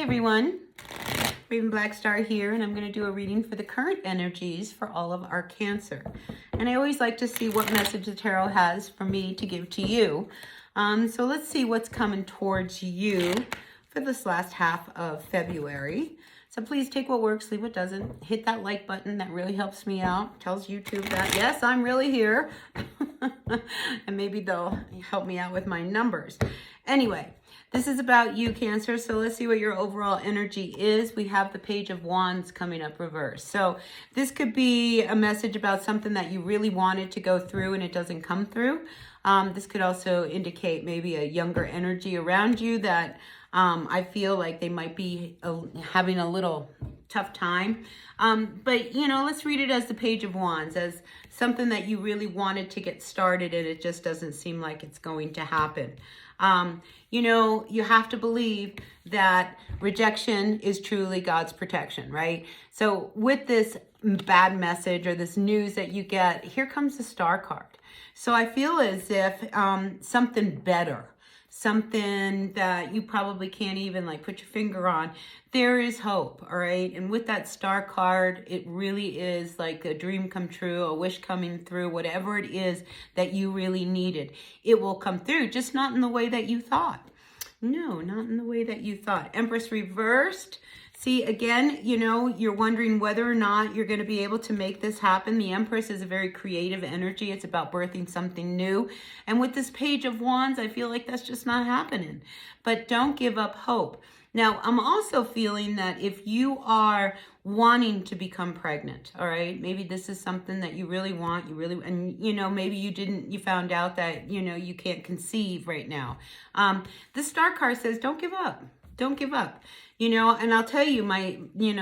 everyone, Raven Black Star here, and I'm going to do a reading for the current energies for all of our Cancer. And I always like to see what message the tarot has for me to give to you. So let's see what's coming towards you for this last half of February. So please take what works, leave what doesn't. Hit that like button, that really helps me out. Tells YouTube that, yes, I'm really here. And maybe they'll help me out with my numbers. Anyway, this is about you, Cancer, so let's see what your overall energy is. We have the Page of Wands coming up reverse. So this could be a message about something that you really wanted to go through and it doesn't come through. This could also indicate maybe a younger energy around you that I feel like they might be having a little tough time. But, you know, let's read it as the Page of Wands, as something that you really wanted to get started and it just doesn't seem like it's going to happen. You know, you have to believe that rejection is truly God's protection, right? So with this bad message or this news that you get, here comes the Star card. So I feel as if something better, something that you probably can't even like put your finger on, there is hope, all right? And with that Star card, it really is like a dream come true, a wish coming through, whatever it is that you really needed. It will come through, just not in the way that you thought. No, not in the way that you thought. Empress reversed. See, again, you know, you're wondering whether or not you're going to be able to make this happen. The Empress is a very creative energy. It's about birthing something new. And with this Page of Wands, I feel like that's just not happening. But don't give up hope. Now, I'm also feeling that if you are wanting to become pregnant, all right, maybe this is something that you really want, and you know, maybe you found out that, you know, you can't conceive right now. The Star card says, don't give up. Don't give up. You know, and I'll tell you,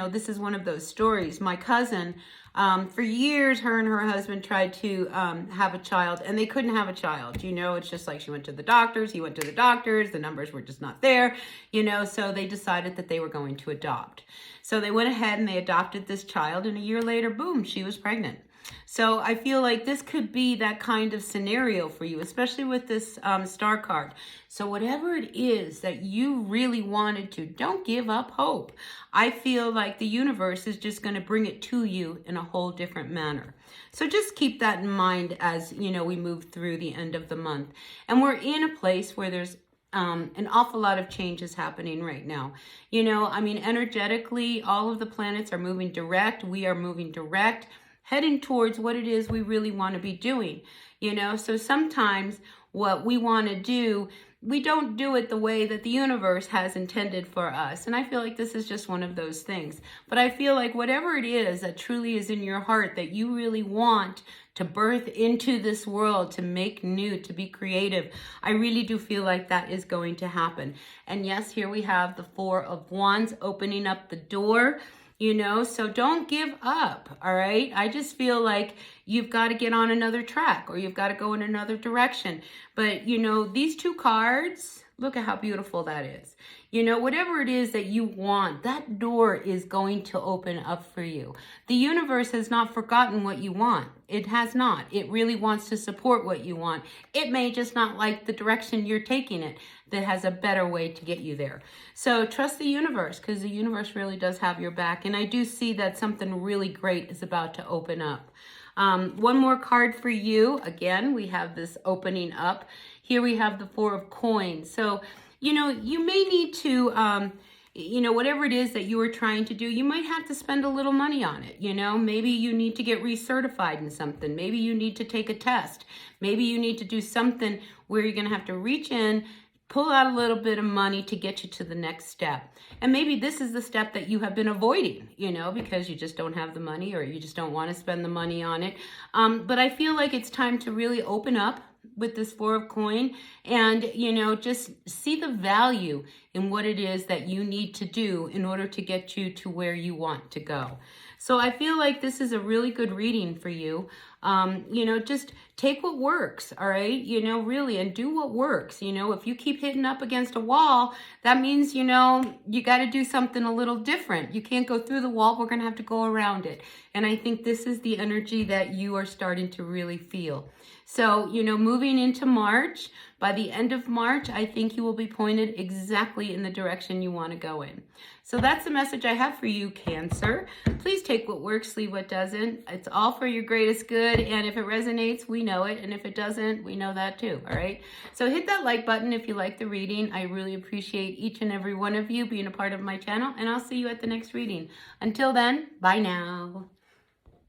this is one of those stories. My cousin, for years, her and her husband tried to have a child, and they couldn't have a child. You know, it's just like she went to the doctors, he went to the doctors, the numbers were just not there, you know, so they decided that they were going to adopt. So they went ahead and they adopted this child, and a year later, boom, she was pregnant. So I feel like this could be that kind of scenario for you, especially with this Star card. So whatever it is that you really wanted to, don't give up hope. I feel like the universe is just going to bring it to you in a whole different manner. So just keep that in mind as, you know, we move through the end of the month. And we're in a place where there's an awful lot of changes happening right now. You know, I mean, energetically, all of the planets are moving direct. We are moving direct, heading towards what it is we really want to be doing, you know? So sometimes what we want to do, we don't do it the way that the universe has intended for us. And I feel like this is just one of those things. But I feel like whatever it is that truly is in your heart that you really want to birth into this world, to make new, to be creative, I really do feel like that is going to happen. And yes, here we have the Four of Wands opening up the door. You know, so don't give up, all right? I just feel like you've got to get on another track or you've got to go in another direction. But, you know, these two cards, look at how beautiful that is. You know, whatever it is that you want, that door is going to open up for you. The universe has not forgotten what you want. It has not. It really wants to support what you want. It may just not like the direction you're taking it, that has a better way to get you there. So trust the universe, because the universe really does have your back. And I do see that something really great is about to open up. One more card for you. Again, we have this opening up. Here we have the Four of Coins. So, you know, you may need to, you know, whatever it is that you are trying to do, you might have to spend a little money on it. You know, maybe you need to get recertified in something. Maybe you need to take a test. Maybe you need to do something where you're going to have to reach in, pull out a little bit of money to get you to the next step. And maybe this is the step that you have been avoiding, you know, because you just don't have the money or you just don't want to spend the money on it. But I feel like it's time to really open up with this Four of Coin and, you know, just see the value in what it is that you need to do in order to get you to where you want to go. So I feel like this is a really good reading for you. You know, just take what works, all right? You know, really, and do what works. You know, if you keep hitting up against a wall, that means, you know, you got to do something a little different. You can't go through the wall. We're going to have to go around it. And I think this is the energy that you are starting to really feel. So, you know, moving into March, by the end of March, I think you will be pointed exactly in the direction you want to go in. So that's the message I have for you, Cancer. Please take what works, leave what doesn't. It's all for your greatest good. And if it resonates, we know it. And if it doesn't, we know that too. All right. So hit that like button if you like the reading. I really appreciate each and every one of you being a part of my channel. And I'll see you at the next reading. Until then, bye now.